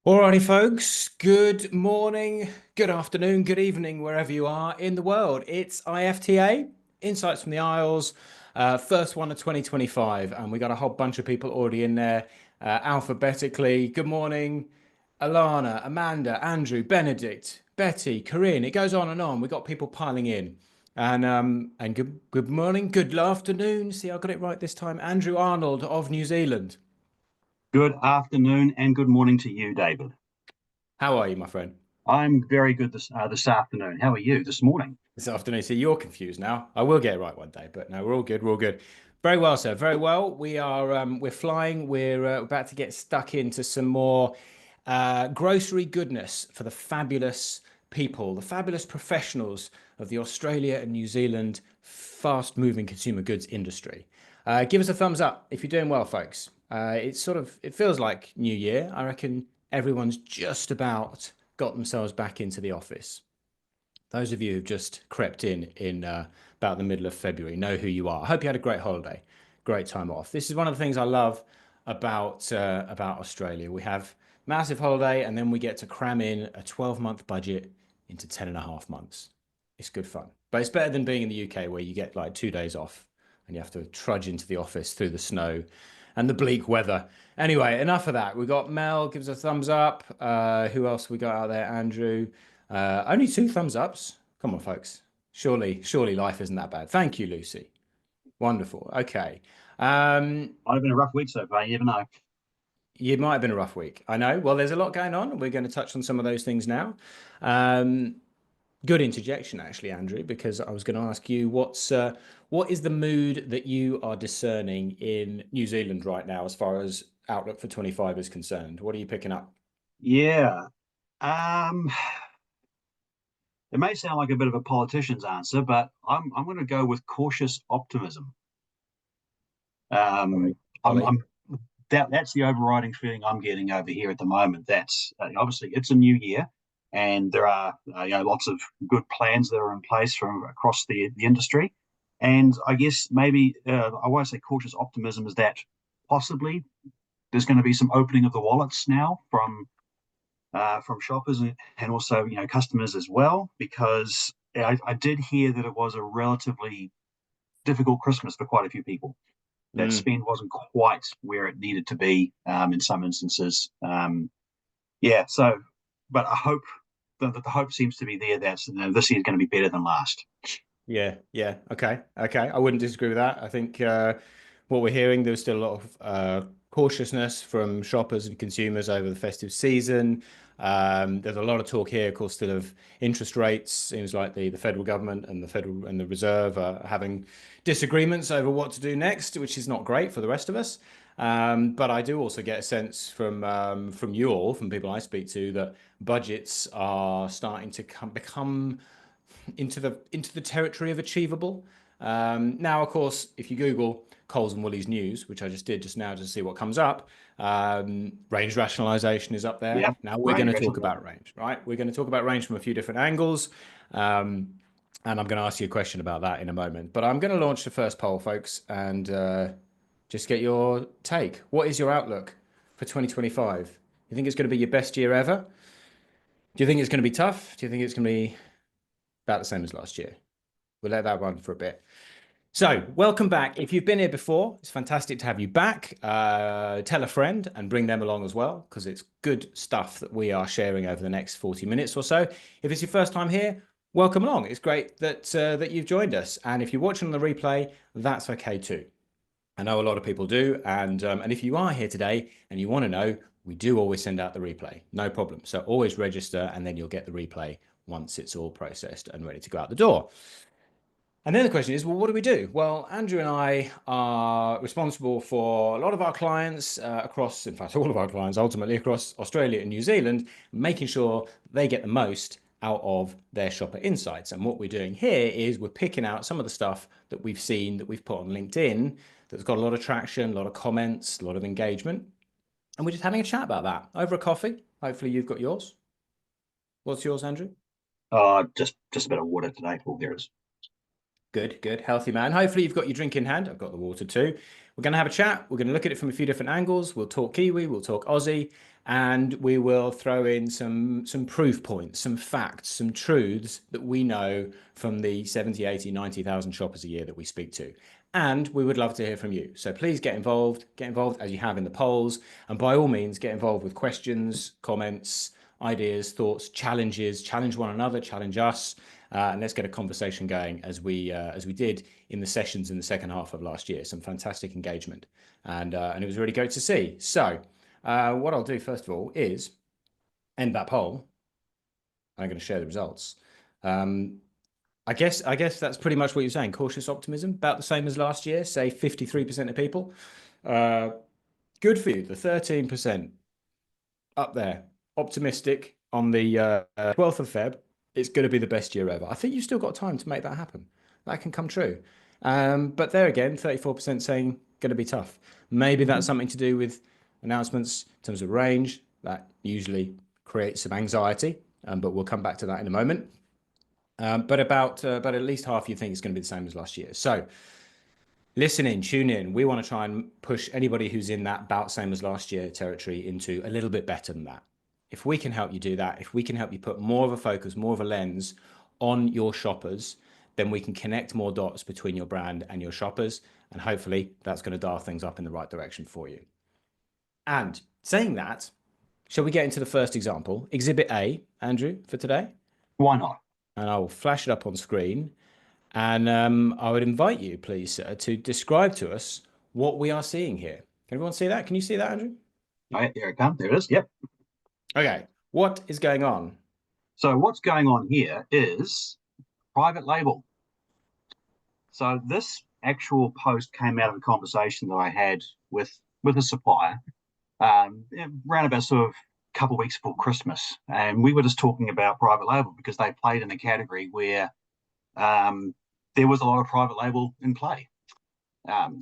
Alrighty, folks. Good morning, good afternoon, good evening, wherever you are in the world. It's IFTA, Insights from the Isles, first one of 2025, and we got a whole bunch of people already in there alphabetically. Good morning, Alana, Amanda, Andrew, Benedict, Betty, Corinne. It goes on and on. We got people piling in, and good morning, good afternoon. See, I got it right this time. Andrew Arnold of New Zealand. Good afternoon and good morning to you, David. How are you, my friend? I'm very good this afternoon. How are you this morning? This afternoon. So you're confused now. I will get it right one day, but no, we're all good. We're all good. Very well, sir. Very well. We're flying. We're about to get stuck into some more grocery goodness for the fabulous people, the fabulous professionals of the Australia and New Zealand fast-moving consumer goods industry. Give us a thumbs up if you're doing well, folks. It feels like New Year. I reckon everyone's just about got themselves back into the office. Those of you who've just crept in about the middle of February know who you are. I hope you had a great holiday, great time off. This is one of the things I love about Australia. We have massive holiday, and then we get to cram in a 12-month budget into 10 and a half months. It's good fun, but it's better than being in the UK where you get like 2 days off and you have to trudge into the office through the snow and the bleak weather. Anyway, enough of that. We got Mel gives a thumbs up. Who else we got out there? Andrew. Only two thumbs ups. Come on, folks. Surely life isn't that bad. Thank you, Lucy. Wonderful. Okay. Might have been a rough week so far, you never know. It might have been a rough week. I know. Well, there's a lot going on. We're going to touch on some of those things now. Um, Good interjection, actually, Andrew, because I was going to ask you what is the mood that you are discerning in New Zealand right now as far as outlook for 25 is concerned? What are you picking up? Yeah. Um, it may sound like a bit of a politician's answer, but I'm going to go with cautious optimism. Ollie. I'm that's the overriding feeling I'm getting over here at the moment. That's obviously it's a new year, and there are lots of good plans that are in place from across the industry. And I guess maybe I won't say cautious optimism is that possibly there's going to be some opening of the wallets now from shoppers and also customers as well, because I did hear that it was a relatively difficult Christmas for quite a few people. That Mm. spend wasn't quite where it needed to be in some instances. Yeah, so but I hope that the hope seems to be there that this year is going to be better than last. Yeah, yeah. Okay, okay. I wouldn't disagree with that. I think what we're hearing, there's still a lot of cautiousness from shoppers and consumers over the festive season. There's a lot of talk here, of course, still of interest rates. Seems like the federal government and the Federal and the Reserve are having disagreements over what to do next, which is not great for the rest of us. But I do also get a sense from you all, from people I speak to, that budgets are starting to become into the territory of achievable. Now, of course, if you Google Coles and Woolies news, which I just did just now to see what comes up, range rationalization is up there. Yeah, Now we're going range to talk rationalization. about range, right? We're going to talk about range from a few different angles. And I'm going to ask you a question about that in a moment. But I'm going to launch the first poll, folks, and just get your take. What is your outlook for 2025? You think it's going to be your best year ever? Do you think it's going to be tough? Do you think it's going to be about the same as last year? We'll let that run for a bit. So, welcome back. If you've been here before, it's fantastic to have you back. Tell a friend and bring them along as well, because it's good stuff that we are sharing over the next 40 minutes or so. If it's your first time here, welcome along. It's great that you've joined us. And if you're watching on the replay, that's okay too. I know a lot of people do. And if you are here today and you want to know, we do always send out the replay. No problem. So always register and then you'll get the replay once it's all processed and ready to go out the door. And then the question is, well, what do we do? Well, Andrew and I are responsible for a lot of our clients across, in fact, all of our clients ultimately across Australia and New Zealand, making sure they get the most out of their shopper insights. And what we're doing here is we're picking out some of the stuff that we've seen that we've put on LinkedIn that's got a lot of traction, a lot of comments, a lot of engagement. And we're just having a chat about that over a coffee. Hopefully you've got yours. What's yours, Andrew? Just a bit of water today. All there is. Good, good. Healthy man. Hopefully you've got your drink in hand. I've got the water too. We're going to have a chat. We're going to look at it from a few different angles. We'll talk Kiwi, we'll talk Aussie, and we will throw in some proof points, some facts, some truths that we know from the 70, 80, 90,000 shoppers a year that we speak to. And we would love to hear from you. So please get involved as you have in the polls. And by all means, get involved with questions, comments, ideas, thoughts, challenges, challenge one another, challenge us. And let's get a conversation going as we did in the sessions in the second half of last year. Some fantastic engagement, and it was really great to see. So what I'll do first of all is end that poll. I'm going to share the results. I guess that's pretty much what you're saying. Cautious optimism, about the same as last year. Say 53% of people. Good for you. The 13% up there. Optimistic on the 12th of Feb. It's going to be the best year ever. I think you've still got time to make that happen. That can come true. But there again, 34% saying going to be tough. Maybe that's something to do with announcements in terms of range. That usually creates some anxiety, but we'll come back to that in a moment. But at least half you think it's going to be the same as last year. So listen in, tune in. We want to try and push anybody who's in that about same as last year territory into a little bit better than that. If we can help you do that, if we can help you put more of a focus, more of a lens on your shoppers, then we can connect more dots between your brand and your shoppers. And hopefully that's going to dial things up in the right direction for you. And saying that, shall we get into the first example? Exhibit A, Andrew, for today? Why not? And I will flash it up on screen. And I would invite you, please, sir, to describe to us what we are seeing here. Can everyone see that? Can you see that, Andrew? All right, there it comes. There it is. Yep. Okay. What is going on? So what's going on here is private label. So this actual post came out of a conversation that I had with a supplier around about sort of a couple of weeks before Christmas, and we were just talking about private label because they played in a category where there was a lot of private label in play.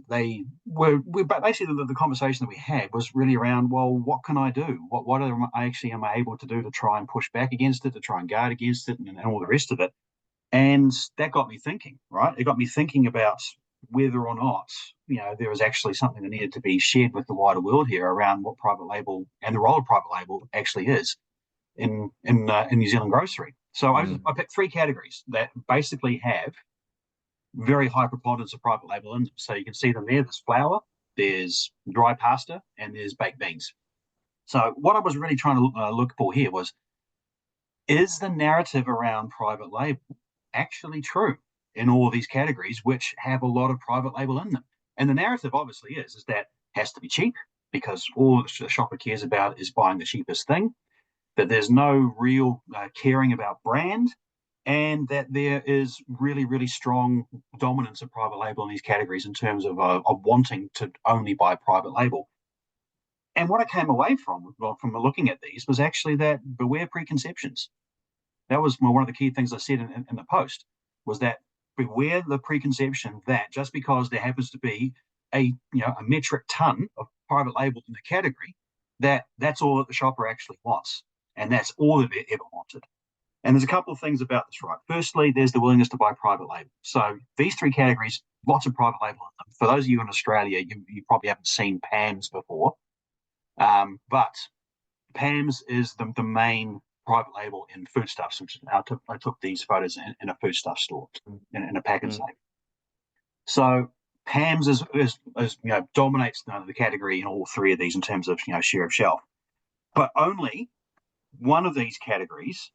They were basically the conversation that we had was really around, well, what can I do? What am I able to do to try and push back against it, to try and guard against it, and all the rest of it. And that got me thinking, right? It got me thinking about whether or not, there was actually something that needed to be shared with the wider world here around what private label and the role of private label actually is in New Zealand grocery. So I picked three categories that basically have very high preponderance of private label in them. So you can see them there. There's flour, there's dry pasta, and there's baked beans. So what I was really trying to look for here was, is the narrative around private label actually true in all of these categories, which have a lot of private label in them? And the narrative obviously is that it has to be cheap, because all the shopper cares about is buying the cheapest thing, that there's no real caring about brand, and that there is really, really strong dominance of private label in these categories in terms of wanting to only buy private label. And what I came away from looking at these was actually that beware preconceptions. That was one of the key things I said in the post, was that beware the preconception that just because there happens to be a metric ton of private label in the category, that's all that the shopper actually wants, and that's all that they ever wanted. And there's a couple of things about this, right? Firstly, there's the willingness to buy private label. So these three categories, lots of private label in them. For those of you in Australia, you probably haven't seen PAMS before, but PAMS is the main private label in foodstuffs. Which I took these photos in a foodstuff store, in a package safe. So PAMS is dominates the category in all three of these in terms of share of shelf, but only one of these categories.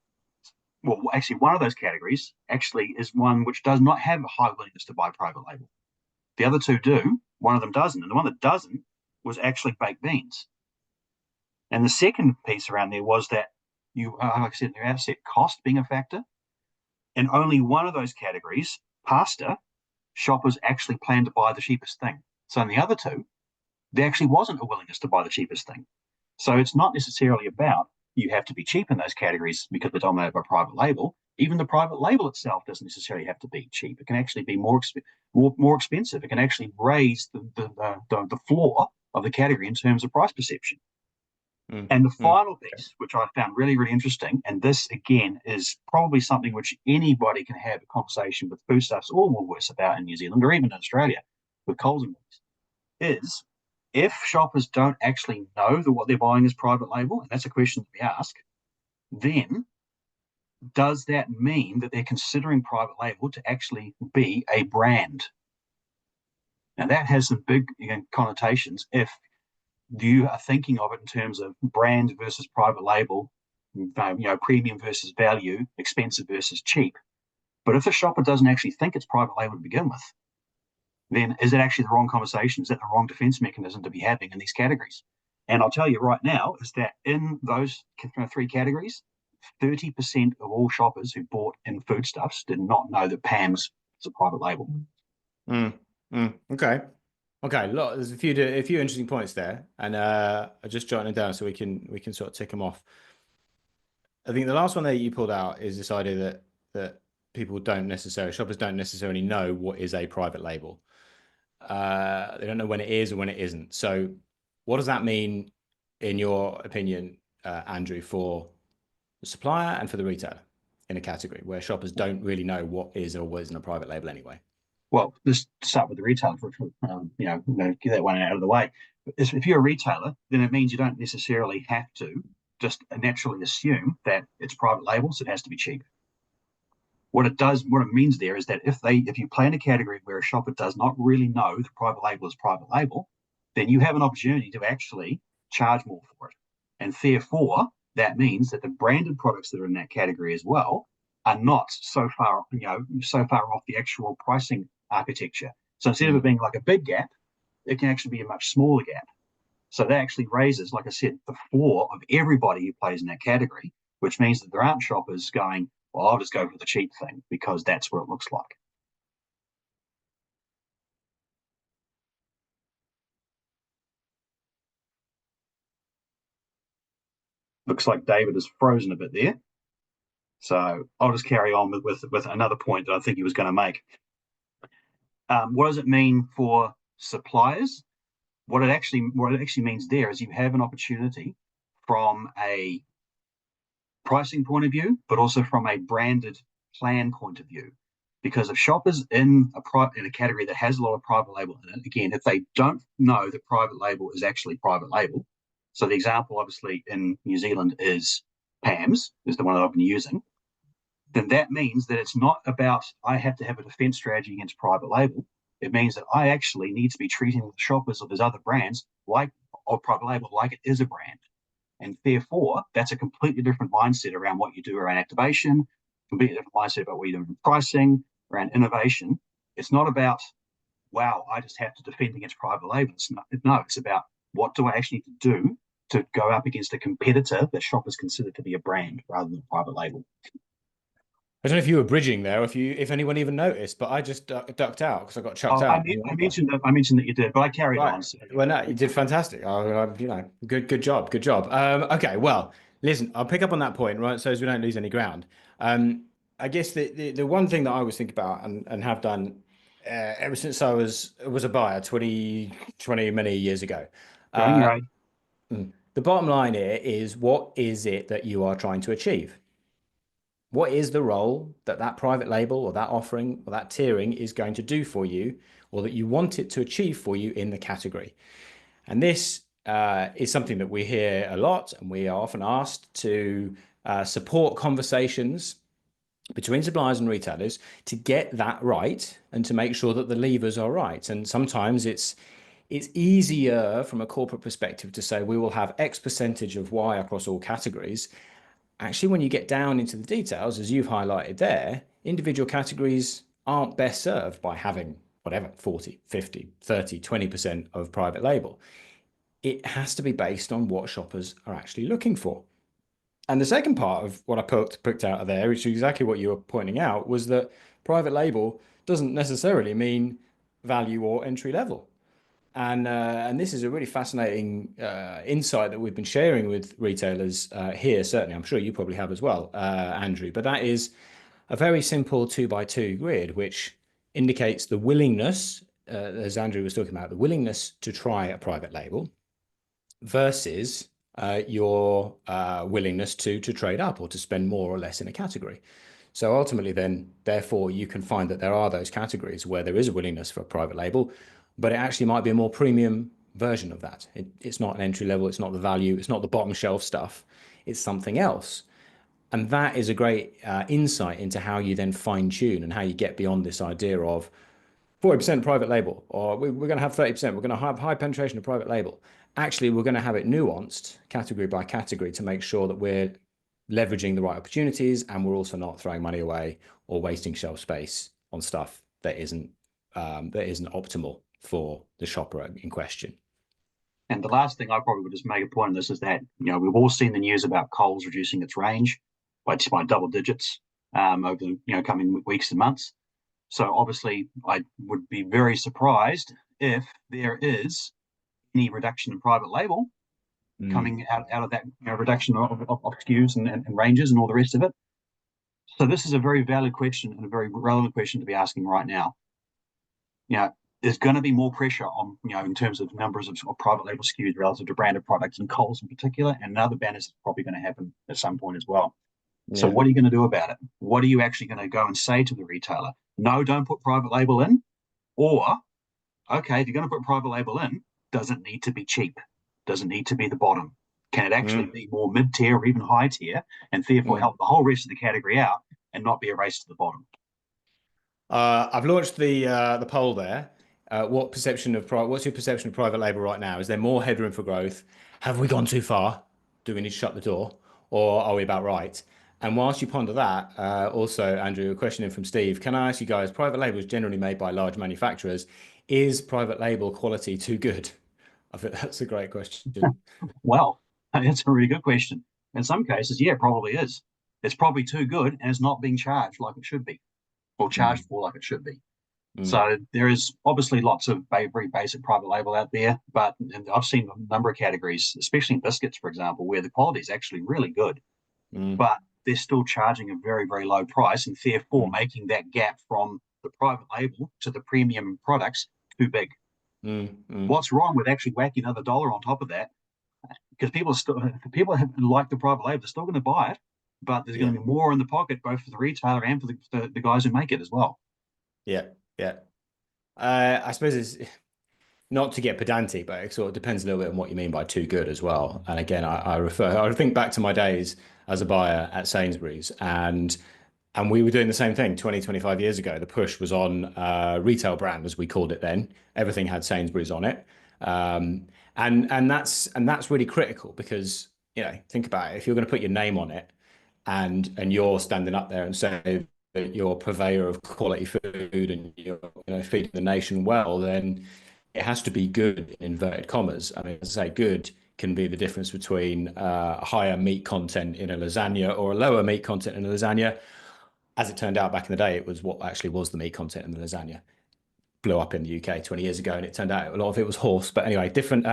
Well, actually, one of those categories actually is one which does not have a high willingness to buy private label. The other two do. One of them doesn't, and the one that doesn't was actually baked beans. And the second piece around there was that like I said, the outset, cost being a factor. In only one of those categories, pasta, shoppers actually plan to buy the cheapest thing. So in the other two, there actually wasn't a willingness to buy the cheapest thing. So it's not necessarily about you have to be cheap in those categories because they're dominated by private label. Even the private label itself doesn't necessarily have to be cheap. It can actually be more expensive. It can actually raise the floor of the category in terms of price perception. Mm, And the mm, final piece, which I found really, really interesting, and this again is probably something which anybody can have a conversation with foodstuffs or Woolworths about in New Zealand or even in Australia with Coles and Woolies, is if shoppers don't actually know that what they're buying is private label, and that's a question that we ask, then does that mean that they're considering private label to actually be a brand? Now that has some big connotations if you are thinking of it in terms of brand versus private label, premium versus value, expensive versus cheap. But if the shopper doesn't actually think it's private label to begin with, then is it actually the wrong conversation? Is that the wrong defense mechanism to be having in these categories? And I'll tell you right now is that in those three categories, 30% of all shoppers who bought in foodstuffs did not know that Pam's is a private label. mm, okay. Okay, look, there's a few interesting points there, and I just jotting it down so we can sort of tick them off. I think the last one that you pulled out is this idea that shoppers don't necessarily know what is a private label. They don't know when it is or when it isn't. So, what does that mean, in your opinion, Andrew, for the supplier and for the retailer in a category where shoppers don't really know what is or what isn't a private label anyway? Well, let's start with the retailer for get that one out of the way. If you're a retailer, then it means you don't necessarily have to just naturally assume that it's private labels, it has to be cheap. What it means there is that if you play in a category where a shopper does not really know the private label is private label, then you have an opportunity to actually charge more for it. And therefore, that means that the branded products that are in that category as well are not so far off the actual pricing architecture. So instead of it Mm. being like a big gap, it can actually be a much smaller gap. So that actually raises, like I said, the floor of everybody who plays in that category, which means that there aren't shoppers going, well, I'll just go for the cheap thing because that's what it looks like. Looks like David is frozen a bit there. So I'll just carry on with another point that I think he was going to make. What does it mean for suppliers? What it actually means there is you have an opportunity from a pricing point of view, but also from a branded plan point of view. Because if shoppers in a category that has a lot of private label in it, again, if they don't know that private label is actually private label, so the example obviously in New Zealand is Pam's, is the one that I've been using, then that means that it's not about I have to have a defense strategy against private label. It means that I actually need to be treating the shoppers of those other brands like or private label like it is a brand. And therefore, that's a completely different mindset around what you do around activation, completely different mindset about what you do in pricing, around innovation. It's not about, wow, I just have to defend against private label. No, it's about what do I actually need to do to go up against a competitor that shoppers consider to be a brand rather than a private label. I don't know if you were bridging there, or if anyone even noticed, but I just ducked out because I got chucked Oh, out. I mentioned that you did, but I carried Right. on. So, Well, no, you did fantastic. Good job, good job. Okay. Well, listen, I'll pick up on that point, right? So as we don't lose any ground. Um, I guess the one thing that I always think about and have done ever since I was a buyer 20 many years ago. showing your Uh, age. the bottom line here is what is it that you are trying to achieve? What is the role that that private label or that offering or that tiering is going to do for you, or that you want it to achieve for you in the category? And this is something that we hear a lot, and we are often asked to support conversations between suppliers and retailers to get that right and to make sure that the levers are right. And sometimes it's easier from a corporate perspective to say we will have X percentage of Y across all categories. Actually, when you get down into the details, as you've highlighted there, individual categories aren't best served by having whatever 40, 50, 30, 20% of private label. It has to be based on what shoppers are actually looking for. And the second part of what I picked out of there, which is exactly what you were pointing out, was that private label doesn't necessarily mean value or entry level. And this is a really fascinating insight that we've been sharing with retailers here. Certainly, I'm sure you probably have as well, Andrew. But that is a very simple 2x2 grid, which indicates the willingness, as Andrew was talking about, the willingness to try a private label versus your willingness to trade up or to spend more or less in a category. So ultimately, then, therefore, you can find that there are those categories where there is a willingness for a private label, but it actually might be a more premium version of that. It's not an entry level, it's not the value, it's not the bottom shelf stuff, it's something else. And that is a great insight into how you then fine tune and how you get beyond this idea of 40% private label, or we're going to have 30%, we're going to have high penetration of private label. Actually, we're going to have it nuanced category by category to make sure that we're leveraging the right opportunities and we're also not throwing money away or wasting shelf space on stuff that isn't optimal for the shopper in question. And the last thing I probably would just make a point on this is that we've all seen the news about Coles reducing its range by double digits over the coming weeks and months. So obviously, I would be very surprised if there is any reduction in private label coming out of that reduction of SKUs and ranges and all the rest of it. So this is a very valid question and a very relevant question to be asking right now. There's going to be more pressure on, in terms of numbers of private label SKUs relative to branded products, and Coles in particular, and other banners is probably going to happen at some point as well. So Yeah. what are you going to do about it? What are you actually going to go and say to the retailer? No, don't put private label in. Or, okay, if you're going to put private label in, does it need to be cheap? Does it need to be the bottom? Can it actually Mm. be more mid-tier or even high tier and therefore Mm. help the whole rest of the category out and not be a race to the bottom? I've launched the poll there. What's your perception of private label right now? Is there more headroom for growth? Have we gone too far? Do we need to shut the door, or are we about right? And whilst you ponder that, also Andrew, a question in from Steve. Can I ask you guys? Private label is generally made by large manufacturers. Is private label quality too good? I think that's a great question. Well, that's a really good question. In some cases, yeah, it probably is. It's probably too good and it's not being charged like it should be, or charged Mm, for like it should be. mm, So there is obviously lots of very basic private label out there, but I've seen a number of categories, especially in biscuits, for example, where the quality is actually really good, mm, but they're still charging a very low price, and therefore mm, making that gap from the private label to the premium products too big. mm, mm. What's wrong with actually whacking another dollar on top of that? Because people like the private label, they're still going to buy it, but there's going Yeah, to be more in the pocket both for the retailer and for the guys who make it as well. yeah, yeah. I suppose it's not to get pedantic, but it sort of depends a little bit on what you mean by too good as well. And again, I think back to my days as a buyer at Sainsbury's, and we were doing the same thing 20, 25 years ago. The push was on retail brand, as we called it then. Everything had Sainsbury's on it. And that's really critical because, think about it. If you're going to put your name on it and you're standing up there and say that you're a purveyor of quality food and you're feeding the nation well, then it has to be good in inverted commas. I mean, as I say, good can be the difference between higher meat content in a lasagna or a lower meat content in a lasagna. As it turned out back in the day, it was what actually was the meat content in the lasagna. Blew up in the UK 20 years ago, and it turned out a lot of it was horse. But anyway, different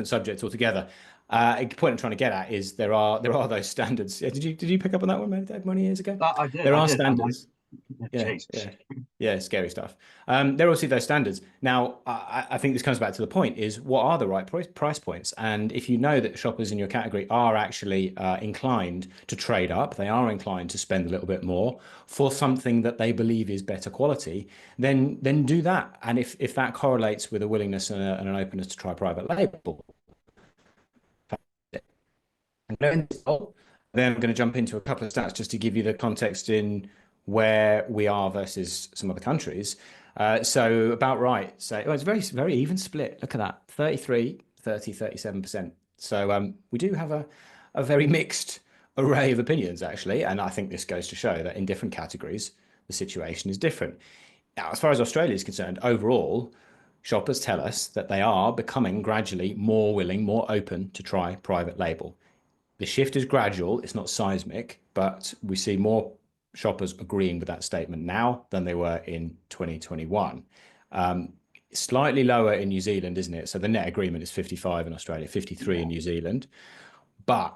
subjects altogether. The point I'm trying to get at is there are those standards. Yeah, did you pick up on that one many years ago? I did, There I are did. standards. Yeah, Jeez. yeah, yeah, scary stuff. There are also those standards. Now, I think this comes back to the point is what are the right price points? And if you know that shoppers in your category are actually inclined to trade up, they are inclined to spend a little bit more for something that they believe is better quality, then do that. And if that correlates with a willingness and an openness to try private label, then I'm going to jump into a couple of stats just to give you the context in where we are versus some other countries. So about right. So it's very even split. Look at that. 33, 30, 37%. So we do have a very mixed array of opinions, actually. And I think this goes to show that in different categories, the situation is different. Now, as far as Australia is concerned, overall, shoppers tell us that they are becoming gradually more willing, more open to try private label. The shift is gradual, it's not seismic, but we see more shoppers agreeing with that statement now than they were in 2021. Slightly lower in New Zealand, isn't it? So the net agreement is 55 in Australia, 53 in New Zealand. But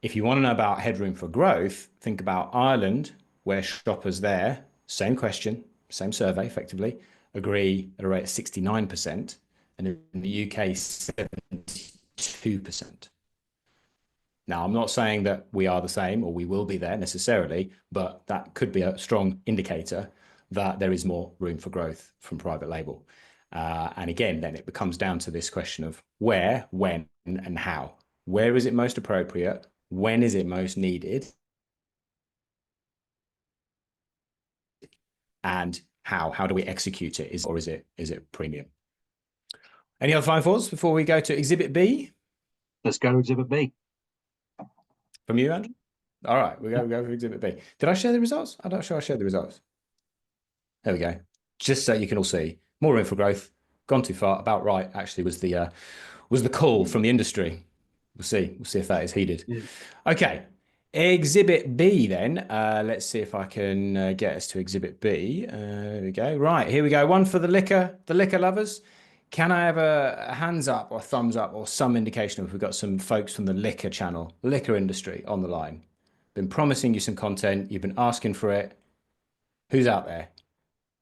if you want to know about headroom for growth, think about Ireland, where shoppers there, same question, same survey effectively, agree at a rate of 69%, and in the UK, 72%. Now, I'm not saying that we are the same or we will be there necessarily, but that could be a strong indicator that there is more room for growth from private label. And again, then it becomes down to this question of where, when, and how. Where is it most appropriate? When is it most needed? And how? How do we execute it? Or is it premium? Any other final thoughts before we go to Exhibit B? Let's go to Exhibit B. From you, Andrew? All right, we go for Exhibit B. Did I share the results? I'm not sure I shared the results. There we go. Just so you can all see, more room for growth. Gone too far. About right, actually, was the call from the industry. We'll see. We'll see if that is heeded. Yeah. Okay. Exhibit B then. Let's see if I can get us to Exhibit B. There we go. Right, here we go. One for the liquor lovers. Can I have a hands up or thumbs up or some indication if we've got some folks from the liquor channel, liquor industry on the line? Been promising you some content. You've been asking for it. Who's out there?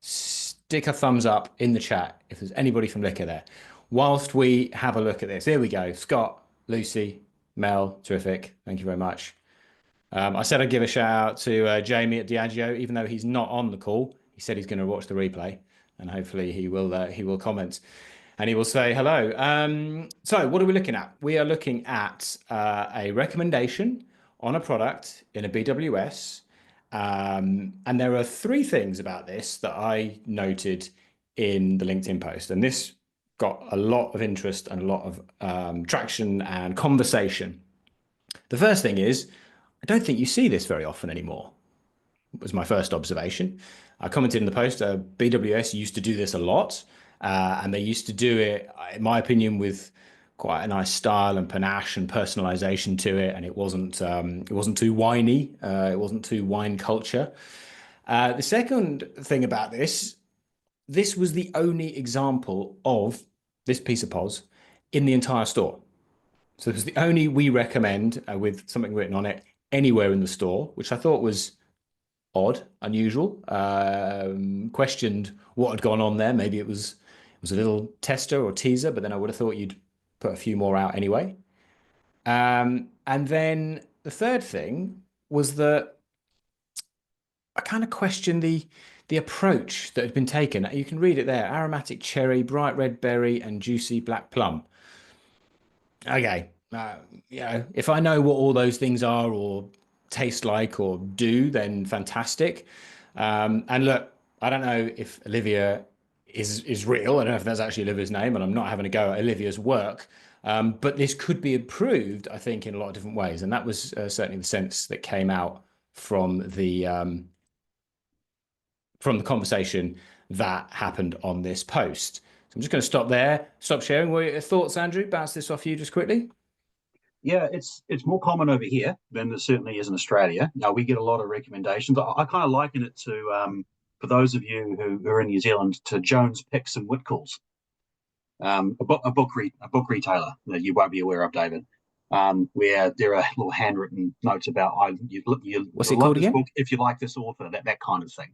Stick a thumbs up in the chat if there's anybody from liquor there. Whilst we have a look at this, here we go. Scott, Lucy, Mel, terrific. Thank you very much. I said I'd give a shout out to Jamie at Diageo, even though he's not on the call. He said he's going to watch the replay, and hopefully he will comment and he will say hello. So what are we looking at? We are looking at a recommendation on a product in a BWS. And there are three things about this that I noted in the LinkedIn post. And this got a lot of interest and a lot of traction and conversation. The first thing is, I don't think you see this very often anymore, was my first observation. I commented in the post, BWS used to do this a lot, and they used to do it, in my opinion, with quite a nice style and panache and personalization to it, and it wasn't too whiny, it wasn't too wine culture. The second thing about this was the only example of this piece of POS in the entire store. So it was the only we recommend with something written on it anywhere in the store, which I thought was odd, unusual. Questioned what had gone on there. Maybe it was a little tester or teaser, but then I would have thought you'd put a few more out anyway. And then the third thing was that I kind of questioned the approach that had been taken. You can read it there: aromatic cherry, bright red berry, and juicy black plum. Okay, if I know what all those things are or taste like or do, then fantastic. And look, I don't know if Olivia is real. I don't know if that's actually Olivia's name, and I'm not having a go at Olivia's work. But this could be improved, I think, in a lot of different ways, and that was certainly the sense that came out from the conversation that happened on this post. So I'm just going to stop there, stop sharing. What are your thoughts, Andrew? Bounce this off you just quickly. Yeah, it's more common over here than it certainly is in Australia. Now we get a lot of recommendations. I kind of liken it to, for those of you who are in New Zealand, to Jones Picks and Whitcalls, a book retailer that you won't be aware of, David, where there are little handwritten notes about you What's it love called this again? book if you like this author, that kind of thing.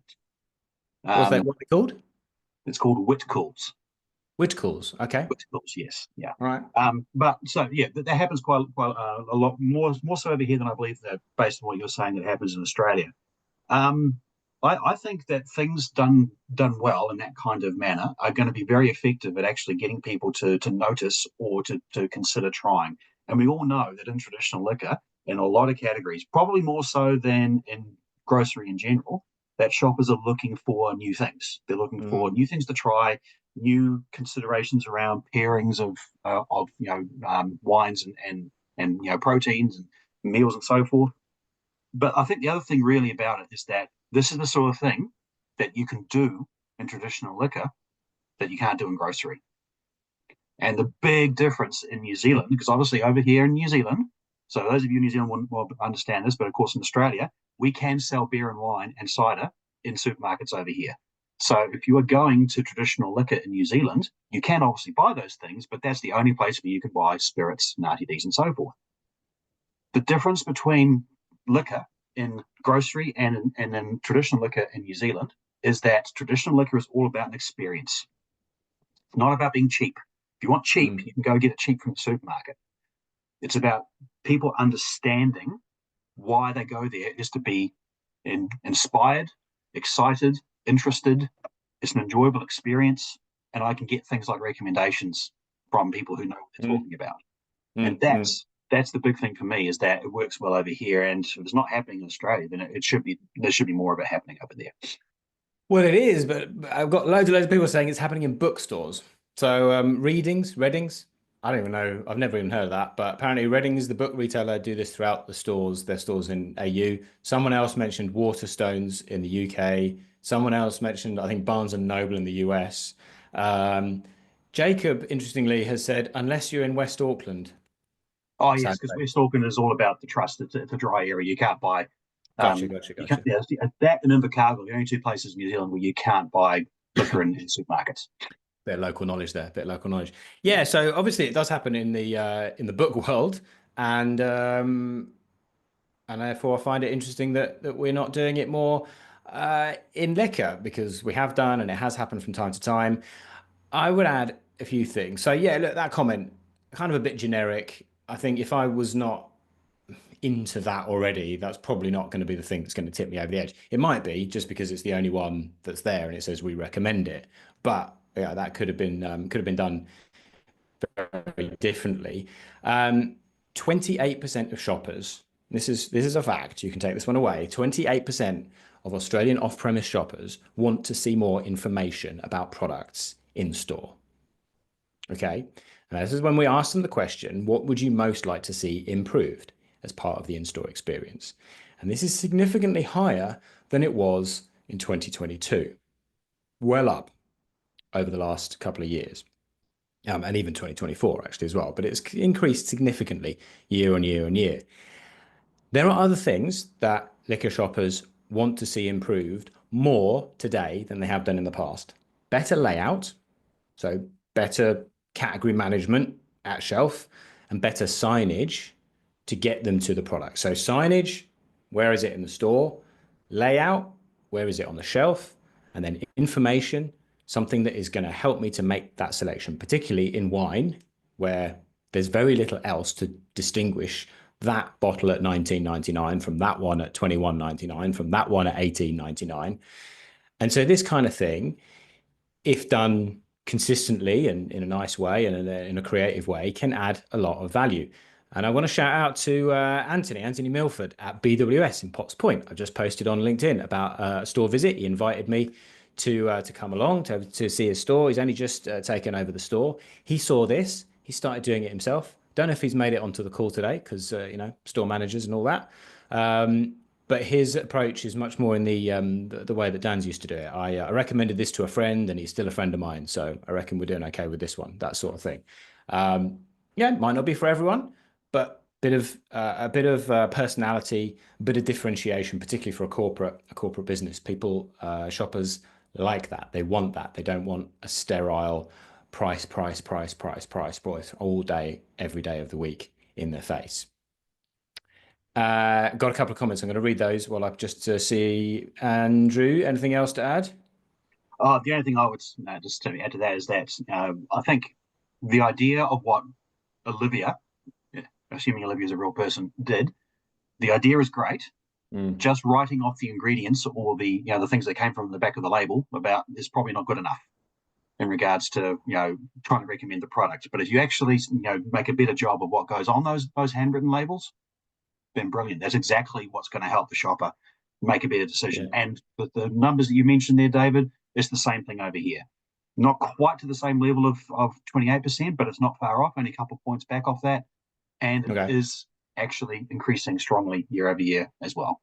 What's that? Um, What's it called? it's called Whitcalls. Whitcalls. Okay. Whitcalls, yes, yeah. All right. But so yeah, that happens quite a lot more so over here than I believe that, based on what you're saying, that happens in Australia. Um, I think that things done well in that kind of manner are going to be very effective at actually getting people to notice or to consider trying. And we all know that in traditional liquor, in a lot of categories, probably more so than in grocery in general, that shoppers are looking for new things. They're looking for Mm, new things to try, new considerations around pairings of wines and proteins and meals and so forth. But I think the other thing really about it is that this is the sort of thing that you can do in traditional liquor that you can't do in grocery. And the big difference in New Zealand, because obviously over here in New Zealand, so those of you in New Zealand will understand this, but of course in Australia, we can sell beer and wine and cider in supermarkets over here. So if you are going to traditional liquor in New Zealand, you can obviously buy those things, but that's the only place where you can buy spirits, natty Ds, and so forth. The difference between liquor in grocery and in traditional liquor in New Zealand is that traditional liquor is all about an experience. It's not about being cheap. If you want cheap, mm. you can go get it cheap from the supermarket. It's about people understanding why they go there is to be inspired, excited, interested. It's an enjoyable experience, and I can get things like recommendations from people who know what they're Mm, talking about. And mm. that's the big thing for me is that it works well over here. And if it's not happening in Australia, then it should be there should be more of it happening over there. Well, it is, but I've got loads of people saying it's happening in bookstores. So Readings. I don't even know. I've never even heard of that, but apparently Readings, the book retailer, do this throughout the stores, their stores in AU. Someone else mentioned Waterstones in the UK. Someone else mentioned, I think, Barnes and Noble in the US. Um, Jacob, interestingly, has said, unless you're in West Auckland. Oh yes, because Sadly. West Auckland is all about the trust. It's a dry area. You can't buy. Gotcha, gotcha, You can't. gotcha. Yeah, that and Invercargill, the only two places in New Zealand where you can't buy liquor in supermarkets. Bit of local knowledge there, bit of local knowledge. Yeah, so obviously it does happen in the book world, and therefore I find it interesting that we're not doing it more in liquor because we have done and it has happened from time to time. I would add a few things. So yeah, look, that comment kind of a bit generic. I think if I was not into that already, that's probably not going to be the thing that's going to tip me over the edge. It might be just because it's the only one that's there and it says we recommend it. But yeah, that could have been done very differently. 28% of shoppers, this is a fact, you can take this one away. 28% of Australian off-premise shoppers want to see more information about products in store. Okay. And this is when we ask them the question, what would you most like to see improved as part of the in-store experience? And this is significantly higher than it was in 2022, well up over the last couple of years. And even 2024 actually as well, but it's increased significantly year on year on year. There are other things that liquor shoppers want to see improved more today than they have done in the past. Better layout, so better category management at shelf and better signage to get them to the product. So signage, where is it in the store? Layout, where is it on the shelf? And then information, something that is going to help me to make that selection, particularly in wine, where there's very little else to distinguish that bottle at 19.99 from that one at 21.99 from that one at 18.99. And so this kind of thing, if done consistently and in a nice way and in a creative way, can add a lot of value. And I want to shout out to Anthony Milford at BWS in Potts Point. I've just posted on LinkedIn about a store visit. He invited me to come along to see his store. He's only just taken over the store. He saw this. He started doing it himself. Don't know if he's made it onto the call today because store managers and all that. Um, but his approach is much more in the way that Dan's used to do it. I recommended this to a friend, and he's still a friend of mine, so I reckon we're doing okay with this one. That sort of thing. Um, yeah, might not be for everyone, but a bit of personality, a bit of differentiation, particularly for a corporate business. People, shoppers like that. They want that. They don't want a sterile price all day, every day of the week in their face. Got a couple of comments. I'm going to read those while I just see Andrew. Anything else to add? The only thing I would just to add to that is that I think the idea of what Olivia, assuming Olivia is a real person, did, the idea is great. Mm, Just writing off the ingredients or the things that came from the back of the label about is probably not good enough in regards to trying to recommend the product. But if you actually make a better job of what goes on those handwritten labels, then brilliant. That's exactly what's going to help the shopper make a better decision. yeah. And the numbers that you mentioned there, David, it's the same thing over here. Not quite to the same level of 28%, but it's not far off, only a couple of points back off that. And it Okay. is actually increasing strongly year over year as well.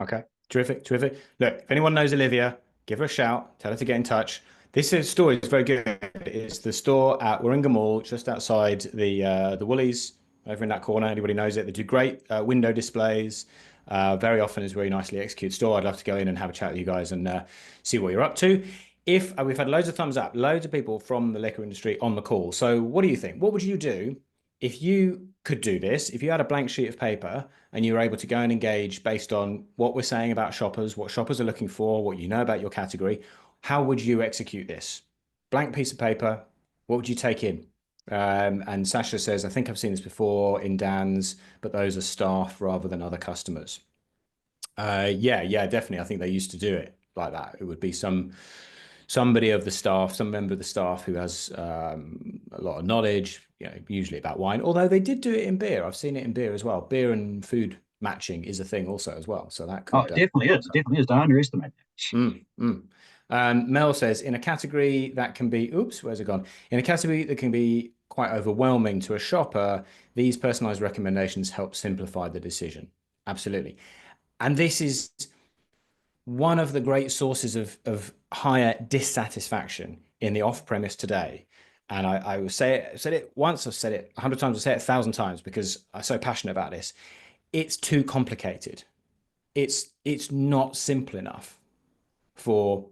Okay. Terrific. Terrific. Look, if anyone knows Olivia, give her a shout. Tell her to get in touch. Store is very good. It's the store at Warringah Mall, just outside the Woolies, over in that corner. Anybody knows it? They do great window displays. Very often is a very nicely executed store. I'd love to go in and have a chat with you guys and see what you're up to. If we've had loads of thumbs up, loads of people from the liquor industry on the call. So what do you think? What would you do if you could do this? If you had a blank sheet of paper and you were able to go and engage based on what we're saying about shoppers, what shoppers are looking for, what you know about your category, how would you execute this? Blank piece of paper, what would you take in? And Sasha says, I think I've seen this before in Dan's, but those are staff rather than other customers. Yeah, yeah, definitely. I think they used to do it like that. It would be somebody of the staff, some member of the staff who has a lot of knowledge, usually about wine. Although they did do it in beer. I've seen it in beer as well. Beer and food matching is a thing also as well. So that Oh, could it definitely is. It definitely is. Don't underestimate that. Mm, mm. Mel says, in a category that can be, oops, where's it gone? In a category that can be quite overwhelming to a shopper, these personalized recommendations help simplify the decision. Absolutely. And this is one of the great sources of higher dissatisfaction in the off-premise today. And I will say it, said it once, I've said it 100 times, I'll say it 1,000 times because I'm so passionate about this. It's too complicated. It's not simple enough for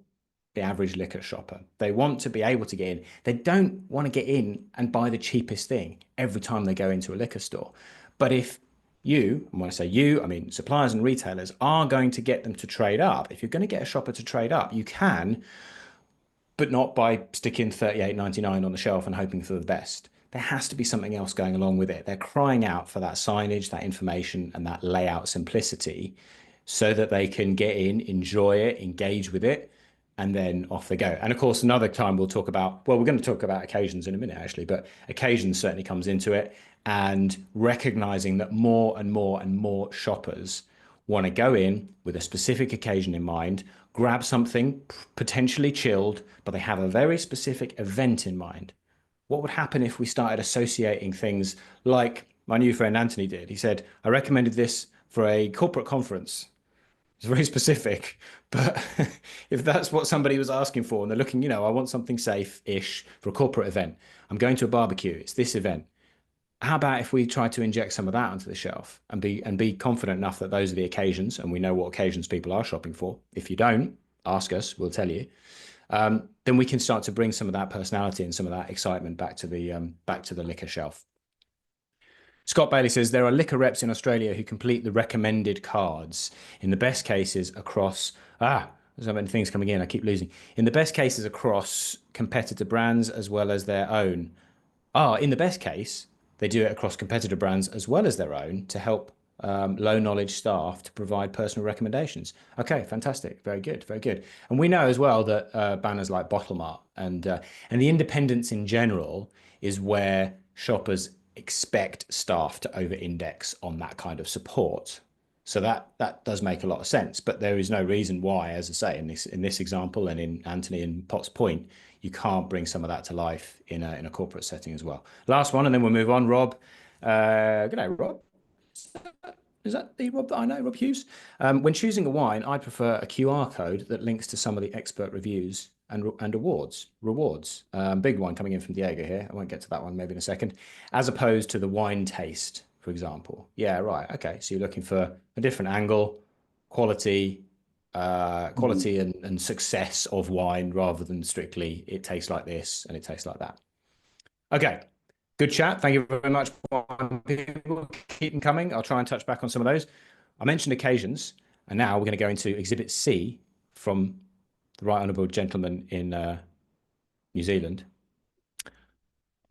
the average liquor shopper. They want to be able to get in. They don't want to get in and buy the cheapest thing every time they go into a liquor store. But if you, and when I say you, I mean suppliers and retailers, are going to get them to trade up, if you're going to get a shopper to trade up, you can, but not by sticking 38.99 on the shelf and hoping for the best. There has to be something else going along with it. They're crying out for that signage, that information, and that layout simplicity so that they can get in, enjoy it, engage with it, and then off they go. And of course, another time we'll talk about, well, we're going to talk about occasions in a minute, actually, but occasions certainly comes into it, and recognizing that more and more and more shoppers want to go in with a specific occasion in mind, grab something potentially chilled, but they have a very specific event in mind. What would happen if we started associating things like my new friend Anthony did? He said, I recommended this for a corporate conference. It's very specific, but if that's what somebody was asking for and they're looking, I want something safe-ish for a corporate event. I'm going to a barbecue. It's this event. How about if we try to inject some of that onto the shelf and be confident enough that those are the occasions and we know what occasions people are shopping for? If you don't, ask us, we'll tell you. Then we can start to bring some of that personality and some of that excitement back to the liquor shelf. Scott Bailey says there are liquor reps in Australia who complete the recommended cards in the best cases across there's so many things coming in. I keep losing. In the best cases across competitor brands as well as their own. In the best case, they do it across competitor brands as well as their own to help low knowledge staff to provide personal recommendations. Okay, fantastic. Very good. Very good. And we know as well that banners like Bottle Mart and the independents in general is where shoppers expect staff to over index on that kind of support. So that does make a lot of sense, but there is no reason why, as I say, in this example and in Anthony and Potts point, you can't bring some of that to life in a corporate setting as well. Last one, and then we'll move on. Rob, good day, Rob. Is that the Rob that I know, Rob Hughes? When choosing a wine, I prefer a QR code that links to some of the expert reviews and rewards. Big one coming in from Diego here. I won't get to that one maybe in a second. As opposed to the wine taste, for example. Yeah, right. Okay, so you're looking for a different angle, quality, and success of wine rather than strictly it tastes like this and it tastes like that. Okay, good chat. Thank you very much. People keep them coming. I'll try and touch back on some of those. I mentioned occasions, and now we're going to go into Exhibit C from the Right Honourable Gentleman in New Zealand.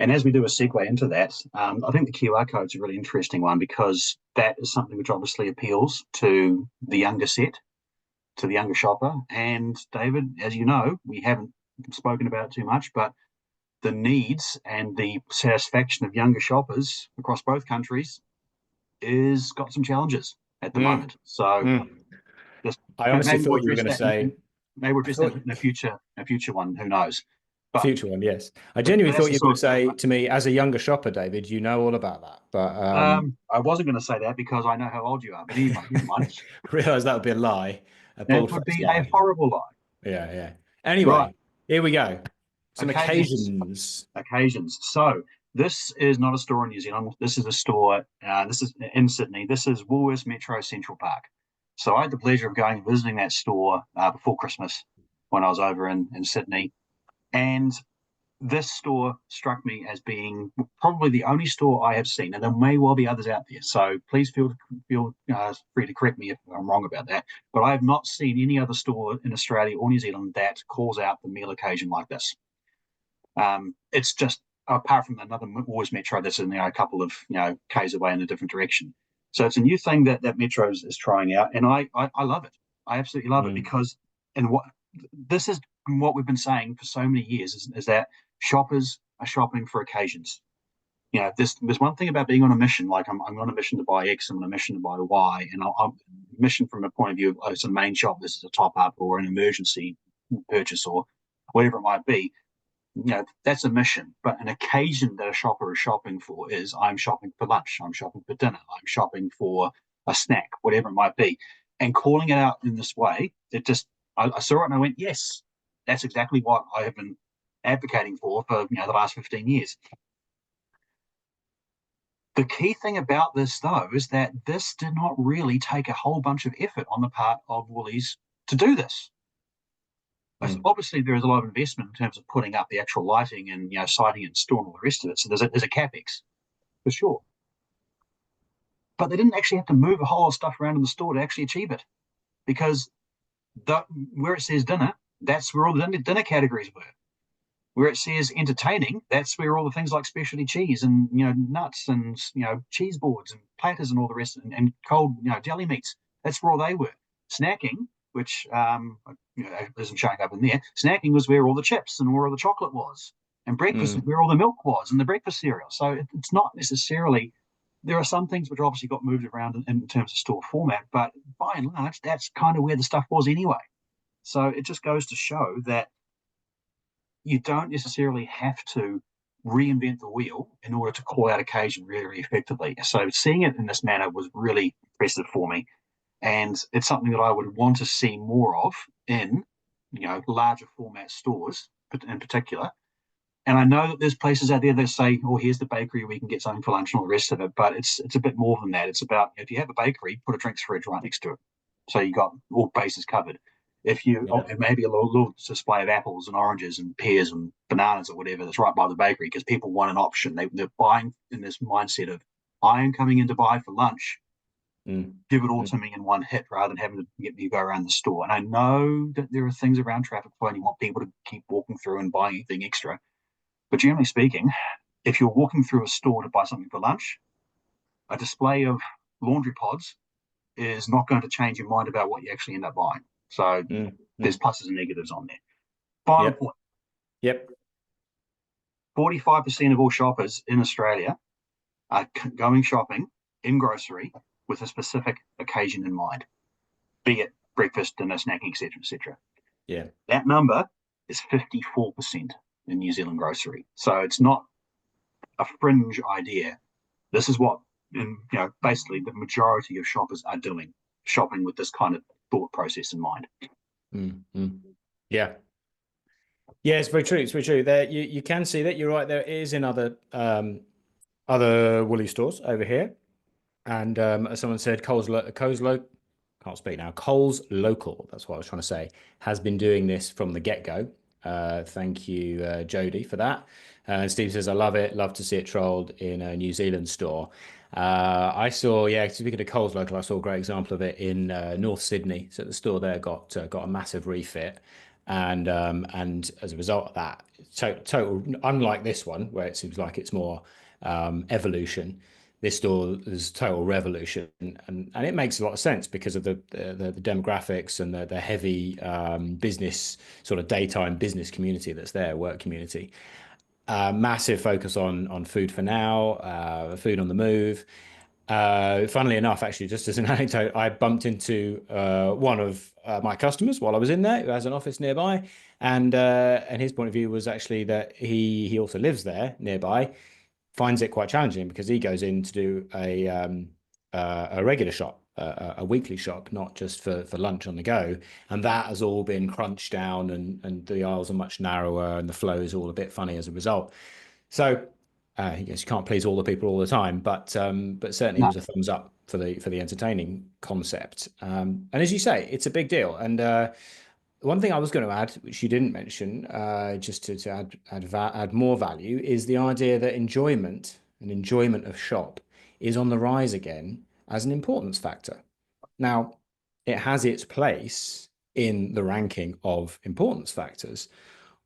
And as we do a segue into that, I think the QR code is a really interesting one because that is something which obviously appeals to the younger set, to the younger shopper. And David, as you know, we haven't spoken about it too much, but the needs and the satisfaction of younger shoppers across both countries is got some challenges at the moment. So Mm. just I honestly maybe we'll thought you were address going to that. say, Maybe we'll I address that thought in a future one. Who knows? But, future one, yes. I but genuinely that's thought the you were going sort to say to me, as a younger shopper, David, you know all about that. But I wasn't going to say that because I know how old you are. But anyway, never mind. realized that would be a lie, a It would bald-faced be a lie. horrible lie. Yeah, yeah. Right. Anyway, here we go. Some Occasions. occasions. Occasions. So this is not a store in New Zealand. This is a store. This is in Sydney. This is Woolworths Metro Central Park. So I had the pleasure of going and visiting that store before Christmas when I was over in Sydney. And this store struck me as being probably the only store I have seen, and there may well be others out there. So please feel free to correct me if I'm wrong about that. But I have not seen any other store in Australia or New Zealand that calls out the meal occasion like this. It's just apart from another Woolworths Metro that's in there a couple of k's away in a different direction. So it's a new thing that Metro is trying out, and I love it. I absolutely love it Mm, because and what this is what we've been saying for so many years is that shoppers are shopping for occasions. There's one thing about being on a mission. Like I'm on a mission to buy X, I'm on a mission to buy Y, and I'm mission from a point of view of it's a main shop. This is a top up or an emergency purchase or whatever it might be. That's a mission. But an occasion that a shopper is shopping for is I'm shopping for lunch, I'm shopping for dinner, I'm shopping for a snack, whatever it might be. And calling it out in this way, I saw it and I went, yes, that's exactly what I have been advocating for the last 15 years. The key thing about this, though, is that this did not really take a whole bunch of effort on the part of Woolies to do this. mm, Obviously, there is a lot of investment in terms of putting up the actual lighting and sighting and store and all the rest of it. So there's a capex for sure, but they didn't actually have to move a whole lot of stuff around in the store to actually achieve it because where it says dinner, that's where all the dinner categories were. Where it says entertaining, that's where all the things like specialty cheese and nuts and cheese boards and platters and all the rest and cold deli meats. That's where all they were. Snacking, which isn't showing up in there. Snacking was where all the chips and where all the chocolate was, and breakfast is mm, where all the milk was and the breakfast cereal. So it's not necessarily. There are some things which obviously got moved around in terms of store format, but by and large, that's kind of where the stuff was anyway. So it just goes to show that you don't necessarily have to reinvent the wheel in order to call out occasion really, really effectively. So seeing it in this manner was really impressive for me. And it's something that I would want to see more of in, larger format stores in particular. And I know that there's places out there that say, "Oh, here's the bakery, we can get something for lunch and all the rest of it." But it's a bit more than that. It's about if you have a bakery, put a drinks fridge right next to it, so you got all bases covered. If you yeah. maybe a little display of apples and oranges and pears and bananas or whatever that's right by the bakery because people want an option. They're buying in this mindset of I am coming in to buy for lunch. Mm, Give it all mm, to me in one hit rather than having to get me to go around the store. And I know that there are things around traffic flow and you want people to keep walking through and buying anything extra. But generally speaking, if you're walking through a store to buy something for lunch, a display of laundry pods is not going to change your mind about what you actually end up buying. So mm, there's mm. pluses and negatives on there. Final Yep. point, Yep. 45% of all shoppers in Australia are going shopping in grocery with a specific occasion in mind, be it breakfast, dinner, snacking, etc., etc. Yeah. That number is 54% in New Zealand grocery. So it's not a fringe idea. This is what, basically the majority of shoppers are doing, shopping with this kind of thought process in mind. Mm, mm. Yeah. Yeah, it's very true. It's very true. There, you can see that. You're right. There is in other Woolly stores over here, and as someone said, can't speak now. Coles Local. That's what I was trying to say. Has been doing this from the get go. Thank you, Jody, for that. Steve says, I love it. Love to see it trolled in a New Zealand store. I saw, yeah, speaking of Coles Local, I saw a great example of it in North Sydney. So the store there got a massive refit, and as a result of that, total, unlike this one where it seems like it's more evolution. This store is total revolution, and it makes a lot of sense because of the demographics and the heavy business sort of daytime business community that's there, work community. Massive focus on food for now, food on the move. Funnily enough, actually, just as an anecdote, I bumped into one of my customers while I was in there, who has an office nearby, and his point of view was actually that he also lives there nearby, finds it quite challenging because he goes in to do a regular shop, a weekly shop, not just for lunch on the go, and that has all been crunched down, and the aisles are much narrower, and the flow is all a bit funny as a result. So I guess you can't please all the people all the time, but certainly it No, was a thumbs up for the entertaining concept. And as you say, it's a big deal. And one thing I was going to add, which you didn't mention, just to add more value, is the idea that enjoyment and enjoyment of shop is on the rise again as an importance factor. Now, it has its place in the ranking of importance factors,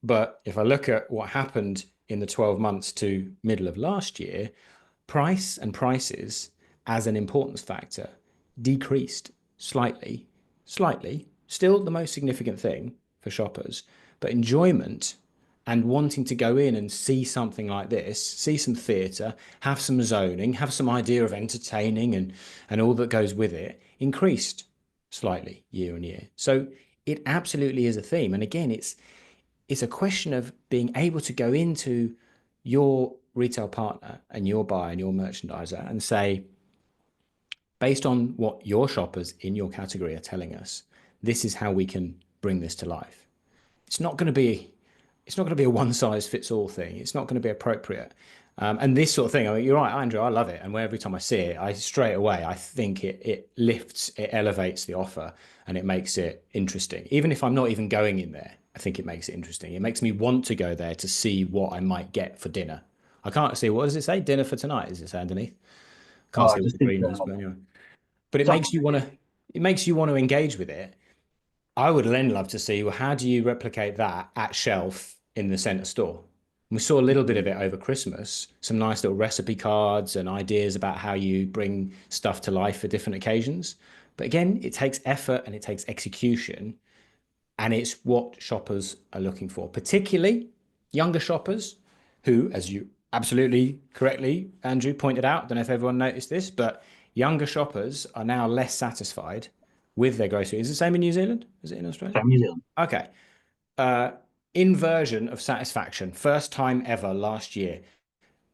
but if I look at what happened in the 12 months to middle of last year, price and prices as an importance factor decreased slightly, slightly, still the most significant thing for shoppers, but enjoyment and wanting to go in and see something like this, see some theatre, have some zoning, have some idea of entertaining and all that goes with it, increased slightly year on year. So it absolutely is a theme. And again, it's a question of being able to go into your retail partner and your buyer and your merchandiser and say, based on what your shoppers in your category are telling us, this is how we can bring this to life. It's not going to be a one size fits all thing. It's not going to be appropriate. And this sort of thing, I mean, you're right, Andrew, I love it. And every time I see it, I straight away, I think it lifts, it elevates the offer and it makes it interesting. Even if I'm not even going in there, I think it makes it interesting. It makes me want to go there to see what I might get for dinner. I can't see, what does it say? Dinner for tonight, does it say underneath? Can't Oh, I see what just the think green is, but anyway. But it something makes you like want that. to, it makes you want to engage with it. I would then love to see, well, how do you replicate that at shelf in the center store? We saw a little bit of it over Christmas, some nice little recipe cards and ideas about how you bring stuff to life for different occasions. But again, it takes effort and it takes execution, and it's what shoppers are looking for, particularly younger shoppers who, as you absolutely correctly, Andrew, pointed out, don't know if everyone noticed this, but younger shoppers are now less satisfied with their groceries. Is it the same in New Zealand? Is it in Australia? From New Zealand. Okay. Uh, Inversion of satisfaction. First time ever last year.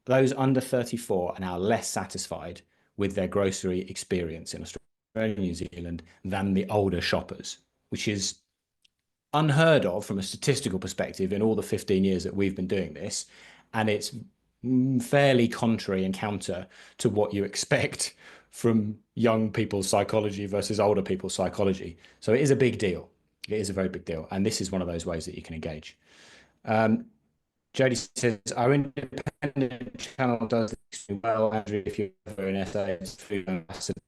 Those under 34 are now less satisfied with their grocery experience in Australia and New Zealand than the older shoppers, which is unheard of from a statistical perspective in all the 15 years that we've been doing this. And it's fairly contrary and counter to what you expect from young people's psychology versus older people's psychology. So it is a big deal. It is a very big deal. And this is one of those ways that you can engage. Jody says, our independent channel does this well. Andrew, if you ever an essay, it's food ambassador.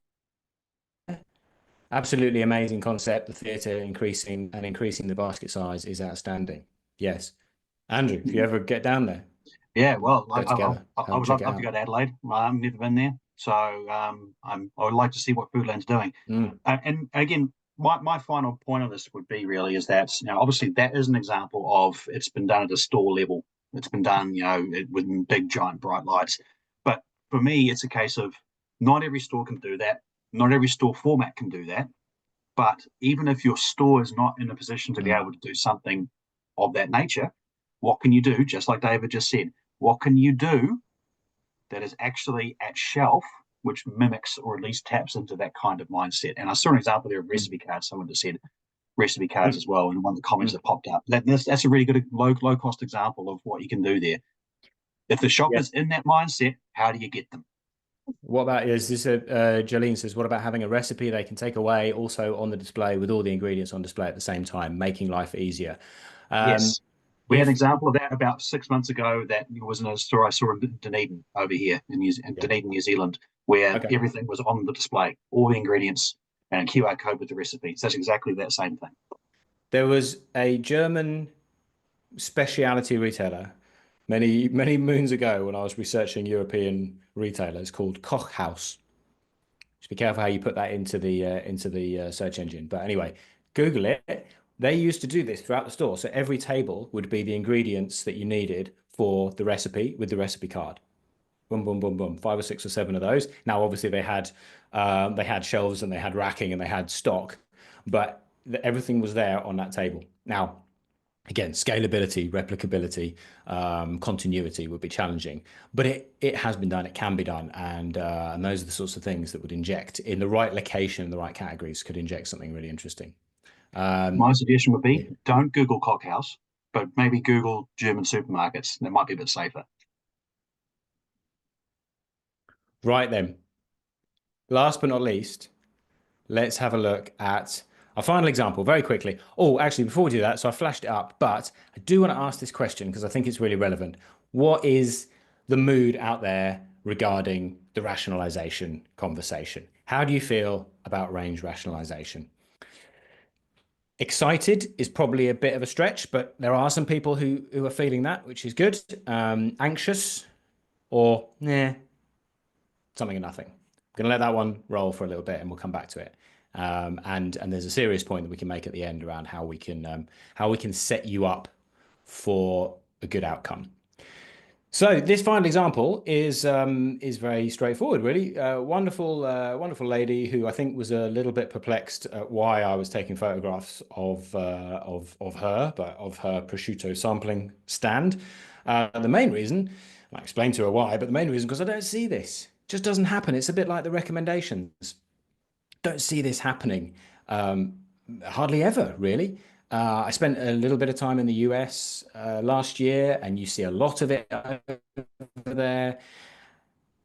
Absolutely amazing concept. The theatre increasing the basket size is outstanding. Yes. Andrew, if you ever get down there, Yeah, well, go together, I would check it love to out. go to Adelaide. I've never been there, so I would like to see what Foodland's doing. Mm, And again, my final point on this would be really is that obviously that is an example of it's been done at a store level. It's been done with big giant bright lights. But for me, it's a case of not every store can do that. Not every store format can do that. But even if your store is not in a position to be mm, able to do something of that nature, what can you do? Just like David just said, what can you do that is actually at shelf, which mimics or at least taps into that kind of mindset? And I saw an example there of mm, recipe cards. Someone just said recipe cards mm, as well in one of the comments mm. that popped up. That's a really good low cost example of what you can do there. If the Yeah. shopper's in that mindset, how do you get them? What about is this a Jolene says, what about having a recipe they can take away also on the display with all the ingredients on display at the same time, making life easier? Um, Yes. We had an if example of that about 6 months ago that was in a store I saw in Dunedin over here in yeah, Dunedin, New Zealand, where okay. everything was on the display, all the ingredients and a QR code with the recipes. That's exactly that same thing. There was a German specialty retailer many moons ago when I was researching European retailers called Kochhaus. Just be careful how you put that into the search engine. But anyway, Google it. They used to do this throughout the store. So every table would be the ingredients that you needed for the recipe with the recipe card. Boom, boom, boom, boom. Five or six or seven of those. Now, obviously, they had shelves and they had racking and they had stock, but everything was there on that table. Now, again, scalability, replicability, continuity would be challenging, but it has been done. It can be done, and those are the sorts of things that would inject in the right location, in the right categories, could inject something really interesting. My Um, suggestion would yeah. be don't Google Cockhouse, but maybe Google German supermarkets. That might be a bit safer. Right then, last but not least, let's have a look at a final example very quickly. Oh, actually, before we do that, so I flashed it up, but I do want to ask this question because I think it's really relevant. What is the mood out there regarding the rationalization conversation? How do you feel about range rationalization? Excited is probably a bit of a stretch, but there are some people who are feeling that, which is good. Anxious or something and nothing. I'm going to let that one roll for a little bit, and we'll come back to it. And there's a serious point that we can make at the end around how we can set you up for a good outcome. So this final example is very straightforward, really. Wonderful lady who I think was a little bit perplexed at why I was taking photographs of her, but of her prosciutto sampling stand. The main reason, I explained to her why, but the main reason because I don't see this. It just doesn't happen. It's a bit like the recommendations. Don't see this happening um, hardly ever, really. I spent a little bit of time in the US last year, and you see a lot of it over there.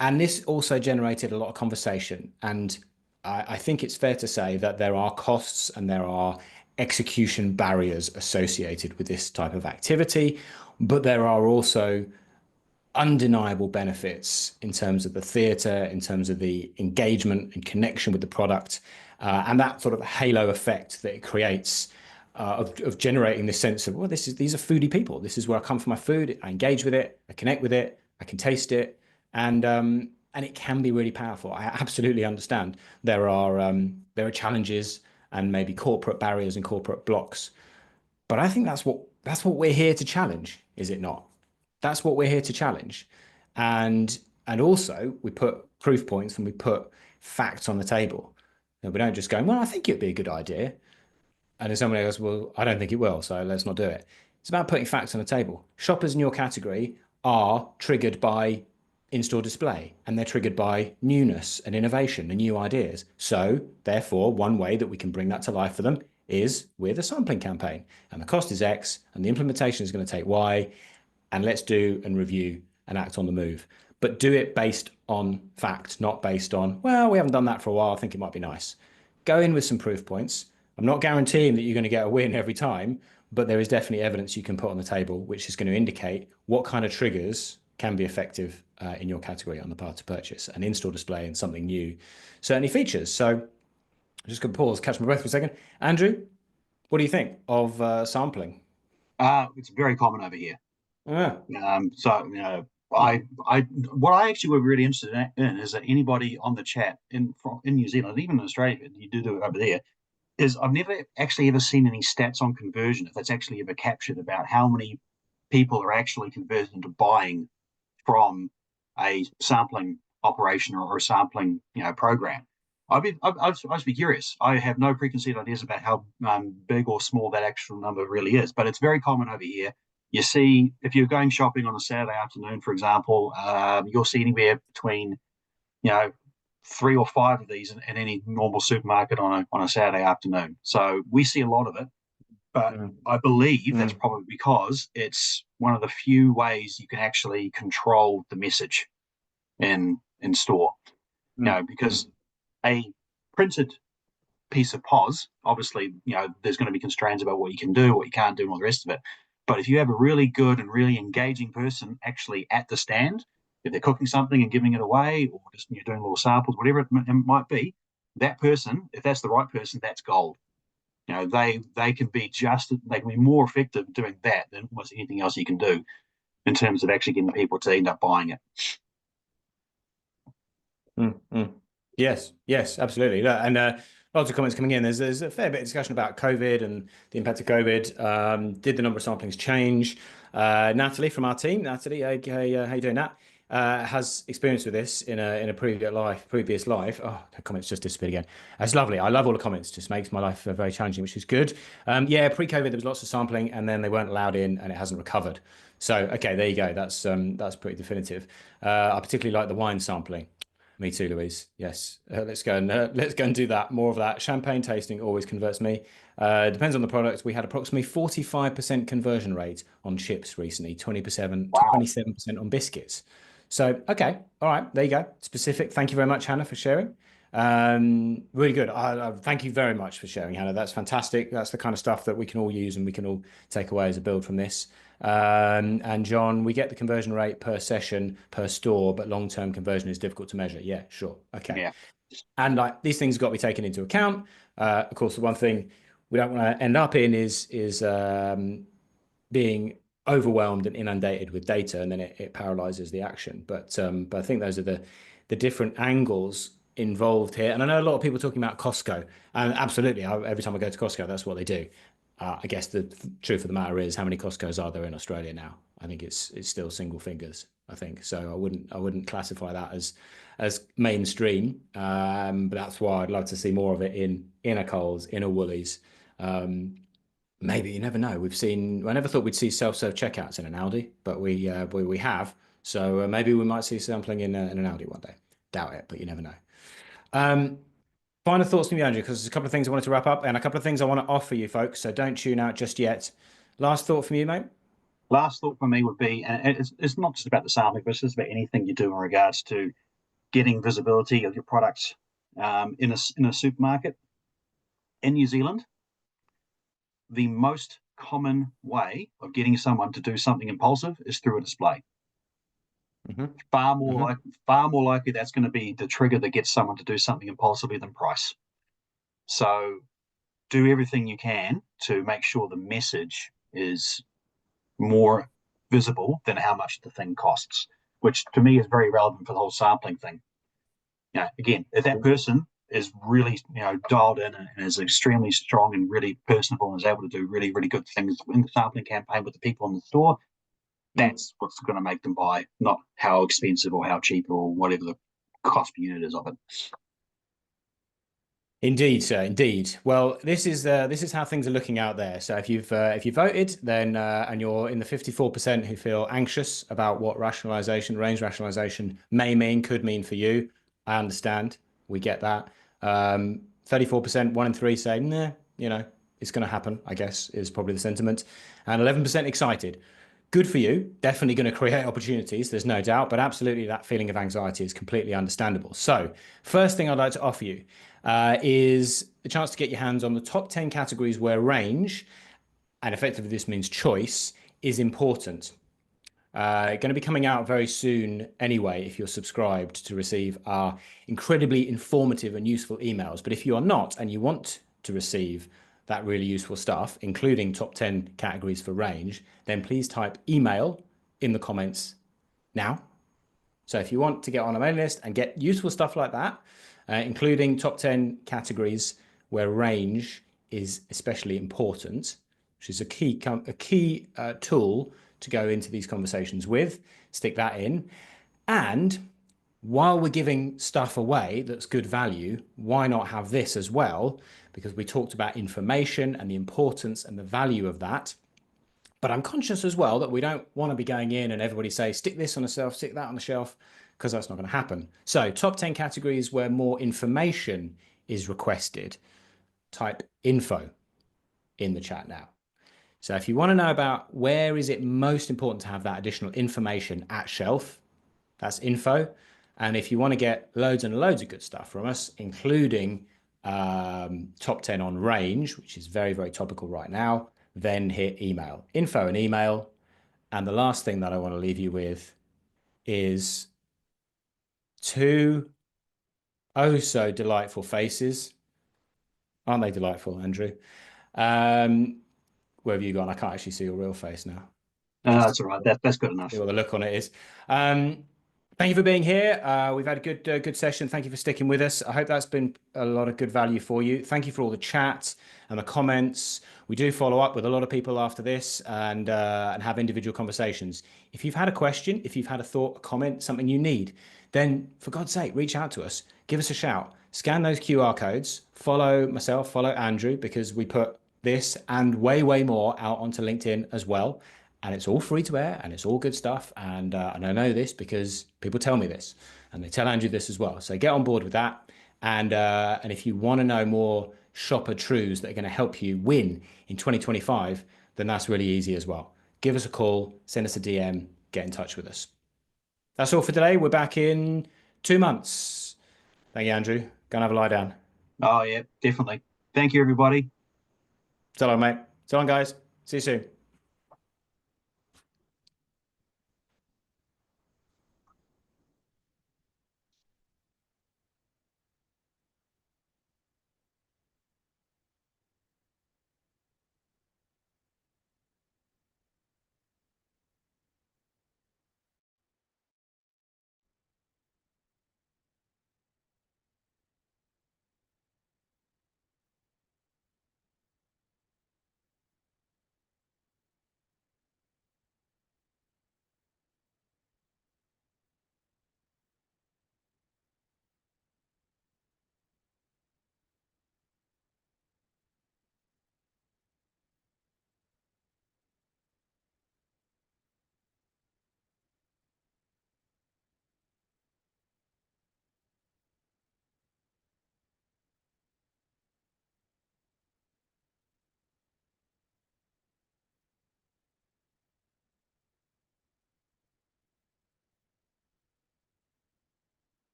And this also generated a lot of conversation. And I think it's fair to say that there are costs and there are execution barriers associated with this type of activity, but there are also undeniable benefits in terms of the theatre, in terms of the engagement and connection with the product, and that sort of halo effect that it creates of generating this sense of, well, these are foodie people. This is where I come for my food. I engage with it. I connect with it. I can taste it, and it can be really powerful. I absolutely understand there are challenges and maybe corporate barriers and corporate blocks, but I think that's what we're here to challenge, is it not? That's what we're here to challenge. And also we put proof points and we put facts on the table. And we don't just go, well, I think it'd be a good idea. And then somebody goes, well, I don't think it will, so let's not do it. It's about putting facts on the table. Shoppers in your category are triggered by in-store display, and they're triggered by newness and innovation and new ideas. So, therefore, one way that we can bring that to life for them is with a sampling campaign. And the cost is X, and the implementation is going to take Y, and let's do and review and act on the move. But do it based on fact, not based on, well, we haven't done that for a while. I think it might be nice. Go in with some proof points. I'm not guaranteeing that you're going to get a win every time, but there is definitely evidence you can put on the table, which is going to indicate what kind of triggers can be effective in your category on the path to purchase. An in-store display and something new certainly features. So I'm just going to pause, catch my breath for a second. Andrew, what do you think of sampling? It's very common over here. Ah, So what I actually would be really interested in is that anybody on the chat in New Zealand, even in Australia, you do it over there, is I've never actually ever seen any stats on conversion, if that's actually ever captured, about how many people are actually converted into buying from a sampling operation or a sampling program. I'd be curious. I have no preconceived ideas about how big or small that actual number really is, but it's very common over here. You see, if you're going shopping on a Saturday afternoon, for example, you'll see anywhere between you know 3 or 5 of these in any normal supermarket on a Saturday afternoon. So we see a lot of it, but mm, I believe that's mm, probably because it's one of the few ways you can actually control the message in store. mm, mm, Because a printed piece of POS, obviously, there's going to be constraints about what you can do, what you can't do, and all the rest of it. But if you have a really good and really engaging person actually at the stand, if they're cooking something and giving it away, or just you're doing little samples, whatever it might be, that person, if that's the right person, that's gold. They can be more effective doing that than almost anything else you can do in terms of actually getting people to end up buying it. mm. Yes, yes, absolutely. Look, and lots of comments coming in. There's a fair bit of discussion about COVID and the impact of COVID. Did the number of samplings change? Natalie from our team, Natalie, okay, how you doing, Nat? Has experience with this in a previous life. Oh, the comments just disappeared again. That's lovely. I love all the comments. Just makes my life very challenging, which is good. Yeah, pre-COVID there was lots of sampling, and then they weren't allowed in, and it hasn't recovered. So okay, there you go. That's pretty definitive. I particularly like the wine sampling. Me too, Louise. Yes, let's go and do that. More of that. Champagne tasting always converts me. Depends on the product. We had approximately 45% conversion rate on chips recently, Wow. 27% on biscuits. So, okay, all right, there you go. Specific. Thank you very much, Hannah, for sharing. Really good. I thank you very much for sharing, Hannah. That's fantastic. That's the kind of stuff that we can all use and we can all take away as a build from this. And John, we get the conversion rate per session per store, but long-term conversion is difficult to measure. Yeah, sure. Okay. Yeah. And like these things got to be taken into account. Of course, the one thing we don't want to end up in is being overwhelmed and inundated with data, and then it paralyzes the action. But I think those are the different angles involved here. And I know a lot of people talking about Costco, and absolutely, every time I go to Costco, that's what they do. I guess the truth of the matter is, how many Costco's are there in Australia now? I think it's still single fingers. I think so. I wouldn't classify that as mainstream. But that's why I'd love to see more of it in a Coles, in a Woolies. Maybe you never know. I never thought we'd see self-serve checkouts in an Aldi, but we have. So maybe we might see sampling in an Aldi one day. Doubt it, but you never know. Um, Final thoughts from you, Andrew, because there's a couple of things I wanted to wrap up and a couple of things I want to offer you folks. So don't tune out just yet. Last thought from you, mate. Last thought for me would be, and it's not just about the sampling, but it's just about anything you do in regards to getting visibility of your products in a supermarket in New Zealand. The most common way of getting someone to do something impulsive is through a display. Mm-hmm. Far more Mm-hmm. like far more likely that's going to be the trigger that gets someone to do something impulsively than price. So do everything you can to make sure the message is more visible than how much the thing costs, which to me is very relevant for the whole sampling thing. Again, if that person is really dialed in and is extremely strong and really personable and is able to do really really good things in the sampling campaign with the people in the store, Mm. that's what's going to make them buy, not how expensive or how cheap or whatever the cost per unit is of it. Indeed, sir. Indeed. Well, this is how things are looking out there. So if you voted, then and you're in the 54% who feel anxious about what range rationalization may mean, could mean for you, I understand. We get that. 34%, 1 in 3 say, nah, it's going to happen, I guess, is probably the sentiment. And 11% excited. Good for you. Definitely going to create opportunities, there's no doubt, but absolutely that feeling of anxiety is completely understandable. So, first thing I'd like to offer you is the chance to get your hands on the top 10 categories where range, and effectively this means choice, is important. Going to be coming out very soon anyway, if you're subscribed to receive our incredibly informative and useful emails. But if you are not and you want to receive that really useful stuff, including top 10 categories for range, then please type email in the comments now. So if you want to get on a mailing list and get useful stuff like that, including top 10 categories where range is especially important, which is a key tool to go into these conversations with, stick that in. And while we're giving stuff away that's good value, why not have this as well? Because we talked about information and the importance and the value of that. But I'm conscious as well that we don't want to be going in and everybody say, stick this on the shelf, stick that on the shelf, because that's not going to happen. So top 10 categories where more information is requested. Type info in the chat now. So if you want to know about where is it most important to have that additional information at shelf, that's info. And if you want to get loads and loads of good stuff from us, including top 10 on range, which is very, very topical right now, then hit email. Info and email. And the last thing that I want to leave you with is two oh so delightful faces. Aren't they delightful, Andrew? Where have you gone? I can't actually see your real face now. That's all right. That's good See enough. what the look on it is. Thank you for being here. We've had a good session. Thank you for sticking with us. I hope that's been a lot of good value for you. Thank you for all the chat and the comments. We do follow up with a lot of people after this and have individual conversations. If you've had a question, if you've had a thought, a comment, something you need, then for God's sake, reach out to us. Give us a shout. Scan those QR codes. Follow myself, follow Andrew, because we put this and way, way more out onto LinkedIn as well. And it's all free to air and it's all good stuff. And I know this because people tell me this and they tell Andrew this as well. So get on board with that. And if you want to know more shopper truths that are going to help you win in 2025, then that's really easy as well. Give us a call, send us a DM, get in touch with us. That's all for today. We're back in 2 months. Thank you, Andrew. Go and have a lie down. Oh yeah, definitely. Thank you, everybody. So long, mate. So long, guys. See you soon.